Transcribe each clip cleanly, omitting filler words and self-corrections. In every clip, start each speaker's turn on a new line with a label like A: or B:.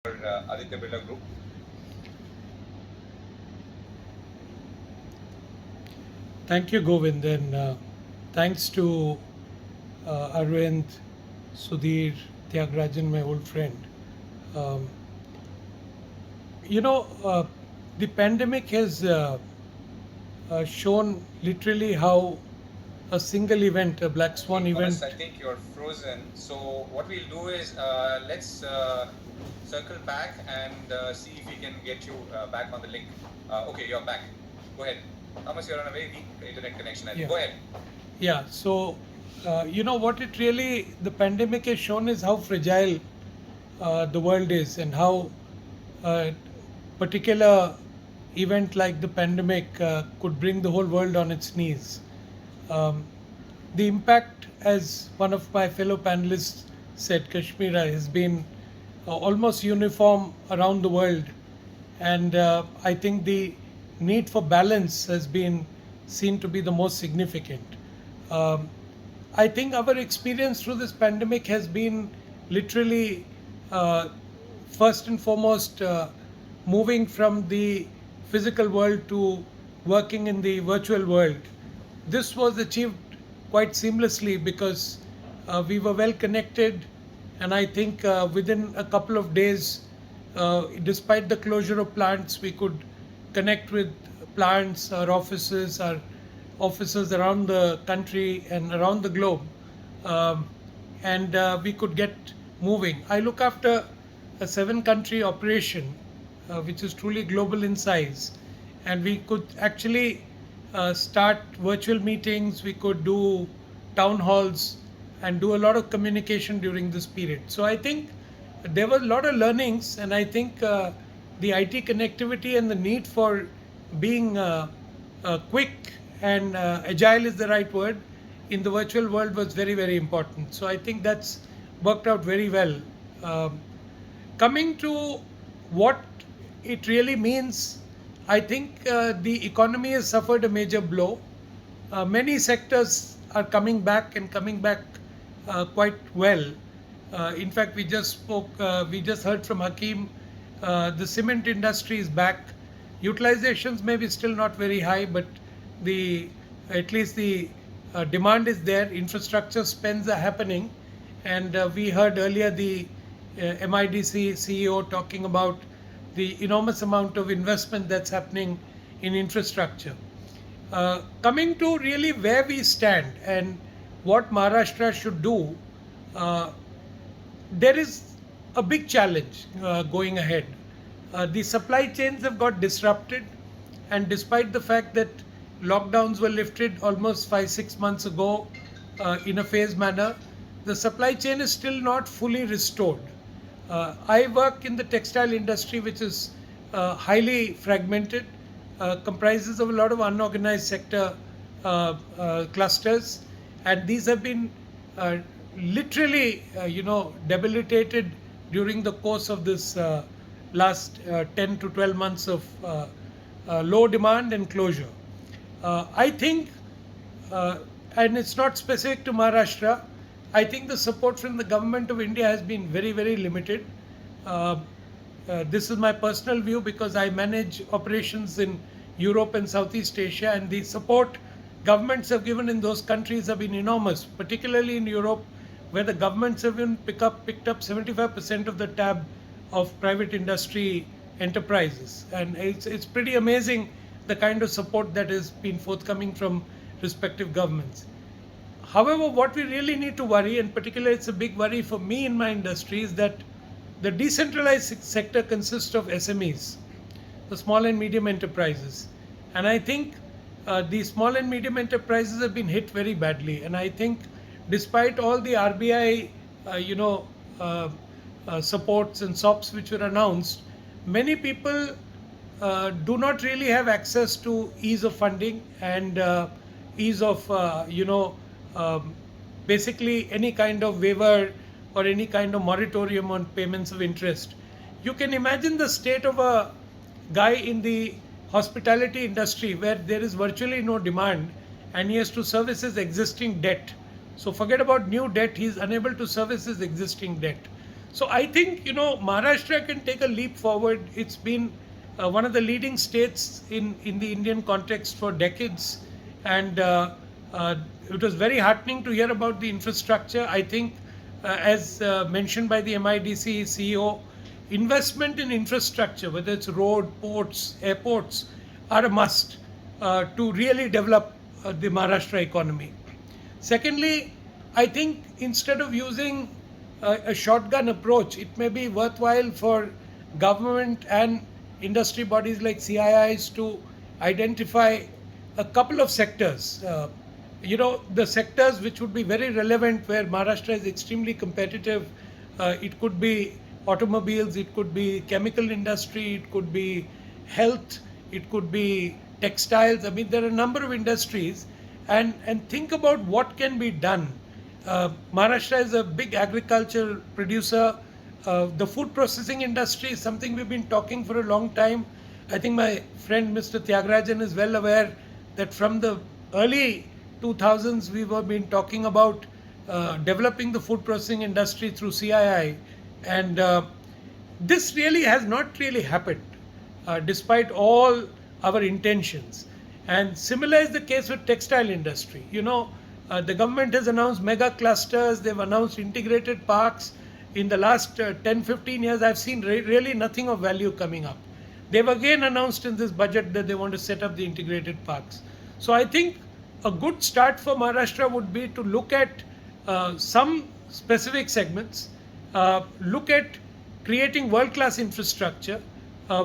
A: Aditya Birla Group.
B: Thank you, Govind, and thanks to Arvind, Sudhir, Tyagarajan, my old friend. Um, you know, the pandemic has shown literally how a single event, a black swan
A: Thomas,
B: event.
A: I think you're frozen. So what we'll do is let's circle back and see if we can get you back on the link. Okay, you're back. Go ahead. Thomas, you're on a very weak internet connection.
B: Yeah.
A: Go ahead.
B: Yeah, so what it really, the pandemic has shown is how fragile the world is, and how a particular event like the pandemic could bring the whole world on its knees. Um, the impact, as one of my fellow panelists said, Kashmira, has been almost uniform around the world. And I think the need for balance has been seen to be the most significant. Um, I think our experience through this pandemic has been literally, uh, first and foremost, moving from the physical world to working in the virtual world. This was achieved quite seamlessly because we were well connected, and I think within a couple of days, despite the closure of plants, we could connect with plants, our offices around the country and around the globe, um, and we could get moving. I look after a 7 country operation, which is truly global in size, and we could actually start virtual meetings, we could do town halls, and do a lot of communication during this period. So I think there were a lot of learnings, and I think the IT connectivity and the need for being quick and agile is the right word in the virtual world was very, very important. So I think that's worked out very well. Um, Coming to what it really means, I think the economy has suffered a major blow. Many sectors are coming back and coming back quite well. In fact, we just heard from Hakeem, the cement industry is back. Utilizations may be still not very high, but the at least the demand is there. Infrastructure spends are happening, and we heard earlier the MIDC CEO talking about the enormous amount of investment that's happening in infrastructure. Coming to really where we stand and what Maharashtra should do, uh, there is a big challenge going ahead. The supply chains have got disrupted, and despite the fact that lockdowns were lifted almost 5 6 months ago in a phased manner, the supply chain is still not fully restored. I work in the textile industry, which is highly fragmented, comprises of a lot of unorganized sector clusters, and these have been uh, literally, debilitated during the course of this last 10 to 12 months of low demand and closure. I think, uh, and it's not specific to Maharashtra, I think the support from the government of India has been very, very limited. Uh, this is my personal view because I manage operations in Europe and Southeast Asia, and the support governments have given in those countries have been enormous, particularly in Europe, where the governments have even picked up 75% of the tab of private industry enterprises, and it's pretty amazing the kind of support that has been forthcoming from respective governments. However, what we really need to worry, and particularly it's a big worry for me in my industry, is that the decentralized sector consists of SMEs, the small and medium enterprises. And I think the small and medium enterprises have been hit very badly. And I think despite all the RBI, supports and SOPs which were announced, many people do not really have access to ease of funding and ease of, um, basically any kind of waiver or any kind of moratorium on payments of interest. You can imagine the state of a guy in the hospitality industry where there is virtually no demand and he has to service his existing debt. So forget about new debt, he is unable to service his existing debt. So I think, Maharashtra can take a leap forward. It's been one of the leading states in the Indian context for decades, and uh, it was very heartening to hear about the infrastructure. I think, as mentioned by the MIDC CEO, investment in infrastructure, whether it's road, ports, airports, are a must to really develop the Maharashtra economy. Secondly, I think instead of using a shotgun approach, it may be worthwhile for government and industry bodies like CIIs to identify a couple of sectors. The sectors which would be very relevant where Maharashtra is extremely competitive. It could be automobiles, it could be chemical industry, it could be health, it could be textiles. I mean, there are a number of industries, and think about what can be done. Maharashtra is a big agriculture producer. The food processing industry is something we've been talking for a long time. I think my friend Mr. Tyagarajan is well aware that from the early 2000s we were been talking about developing the food processing industry through CII, and this really has not really happened despite all our intentions. And similar is the case with textile industry. The government has announced mega clusters, they've announced integrated parks. In the last 10, 15 years, I've seen really nothing of value coming up. They've again announced in this budget that they want to set up the integrated parks. So I think a good start for Maharashtra would be to look at some specific segments, look at creating world-class infrastructure,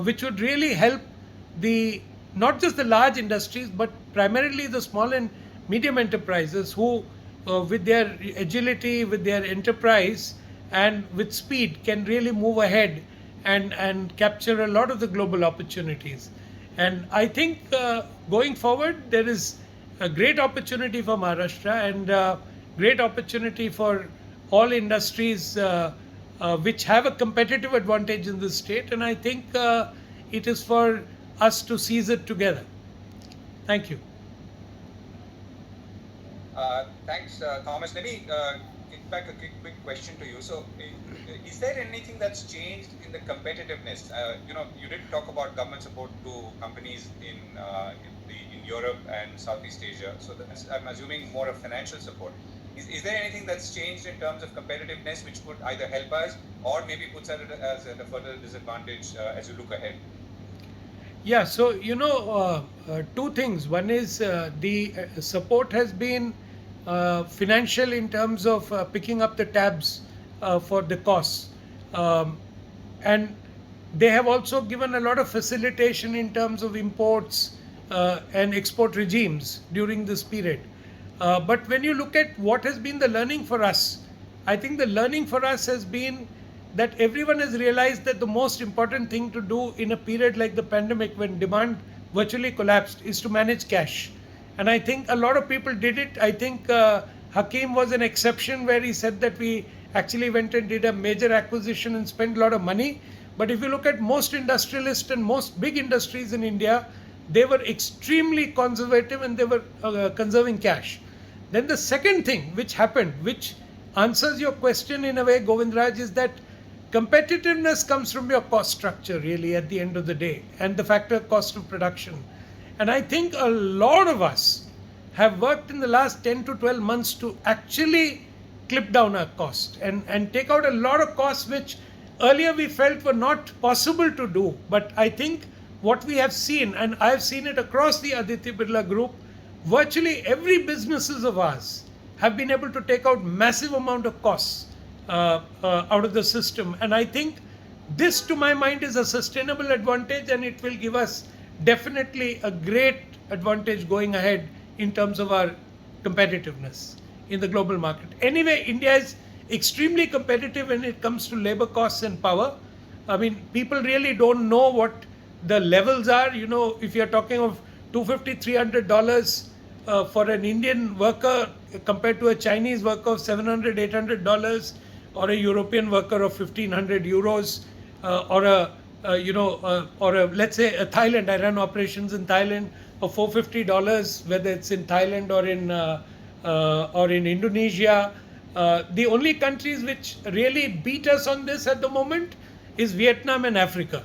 B: which would really help the not just the large industries, but primarily the small and medium enterprises who, with their agility, with their enterprise, and with speed, can really move ahead and capture a lot of the global opportunities. And I think going forward, there is a great opportunity for Maharashtra, and great opportunity for all industries which have a competitive advantage in this state. And I think it is for us to seize it together. Thank you.
A: Thanks, Thomas. Let me get back a quick question to you. So, is there anything that's changed in the competitiveness? You did talk about government support to companies in Europe and Southeast Asia. So, I'm assuming more of financial support. Is there anything that's changed in terms of competitiveness which could either help us or maybe puts us at a further disadvantage as you look ahead?
B: Yeah, so two things. One is the support has been financial in terms of picking up the tabs for the costs. And they have also given a lot of facilitation in terms of imports and export regimes during this period. But when you look at what has been the learning for us, I think the learning for us has been that everyone has realized that the most important thing to do in a period like the pandemic, when demand virtually collapsed, is to manage cash. And I think a lot of people did it. I think Hakim was an exception, where he said that we actually went and did a major acquisition and spent a lot of money. But if you look at most industrialists and most big industries in India, they were extremely conservative and they were conserving cash. Then the second thing which happened, which answers your question in a way, Govindraj, is that competitiveness comes from your cost structure, really, at the end of the day, and the factor cost of production. And I think a lot of us have worked in the last 10 to 12 months to actually clip down our cost and take out a lot of costs which earlier we felt were not possible to do. But I think what we have seen, and I've seen it across the Aditya Birla Group, virtually every businesses of ours have been able to take out massive amount of costs out of the system. And I think this, to my mind, is a sustainable advantage, and it will give us definitely a great advantage going ahead in terms of our competitiveness in the global market. Anyway, India is extremely competitive when it comes to labor costs and power. I mean, people really don't know what the levels are. If you're talking of $250, $300 for an Indian worker compared to a Chinese worker of $700, $800, or a European worker of 1,500 euros, or let's say a Thailand. I run operations in Thailand of $450, whether it's in Thailand or in Indonesia. The only countries which really beat us on this at the moment is Vietnam and Africa.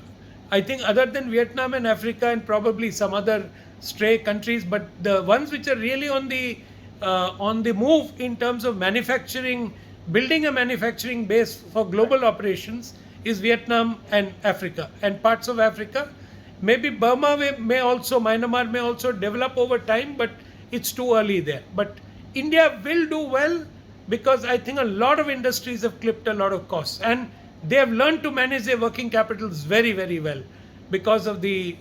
B: I think other than Vietnam and Africa and probably some other stray countries, but the ones which are really on the move in terms of manufacturing, building a manufacturing base for global operations is Vietnam and Africa and parts of Africa. Maybe Burma may also, Myanmar may also develop over time, but it's too early there. But India will do well because I think a lot of industries have clipped a lot of costs and they have learned to manage their working capitals very, very well because of the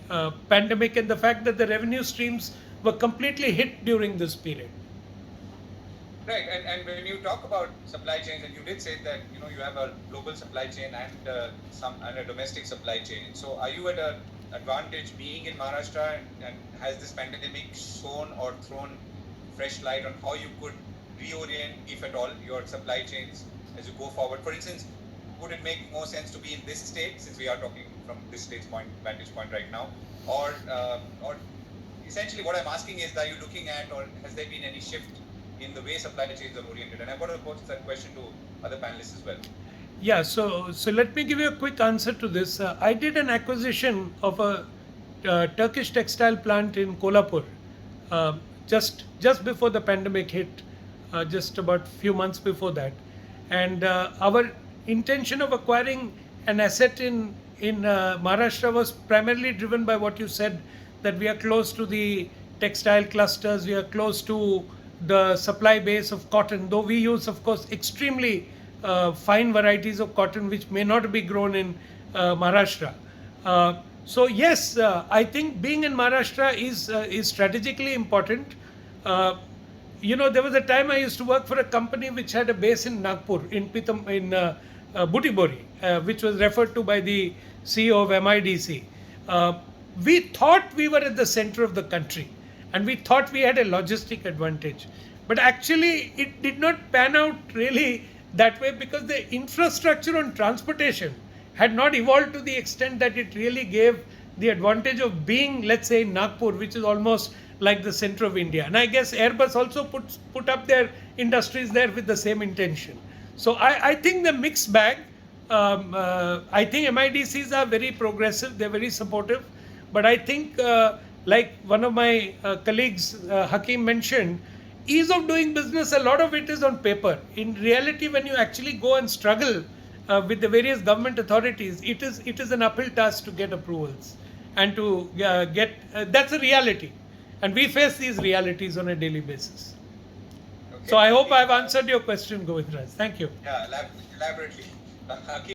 B: pandemic and the fact that the revenue streams were completely hit during this period.
A: Right, and when you talk about supply chains, and you did say that you have a global supply chain and a domestic supply chain. So are you at an advantage being in Maharashtra, and has this pandemic shown or thrown fresh light on how you could reorient, if at all, your supply chains as you go forward? For instance, would it make more sense to be in this state, since we are talking from this state's vantage point right now, or essentially what I'm asking is, are you looking at, or has there been any shift in the way supply chains are oriented? And I've got to pose that question to other panelists as well.
B: Yeah, so let me give you a quick answer to this. I did an acquisition of a Turkish textile plant in Kolhapur just before the pandemic hit, just about few months before that. And our intention of acquiring an asset in Maharashtra was primarily driven by what you said, that we are close to the textile clusters, we are close to the supply base of cotton, though we use, of course, extremely fine varieties of cotton which may not be grown in Maharashtra. So yes, I think being in Maharashtra is strategically important. There was a time I used to work for a company which had a base in Nagpur, in Butibori, which was referred to by the CEO of MIDC. We thought we were at the center of the country and we thought we had a logistic advantage. But actually, it did not pan out really that way because the infrastructure on transportation had not evolved to the extent that it really gave the advantage of being, let's say, in Nagpur, which is almost like the center of India. And I guess Airbus also put up their industries there with the same intention. So I think the mixed bag. I think MIDCs are very progressive, they're very supportive. But I think, like one of my colleagues, Hakeem, mentioned, ease of doing business, a lot of it is on paper. In reality, when you actually go and struggle with the various government authorities, it is an uphill task to get approvals and to get, that's a reality. And we face these realities on a daily basis. Okay. So I hope I've answered your question, Govindraj. Thank you.
A: Yeah, elaborately.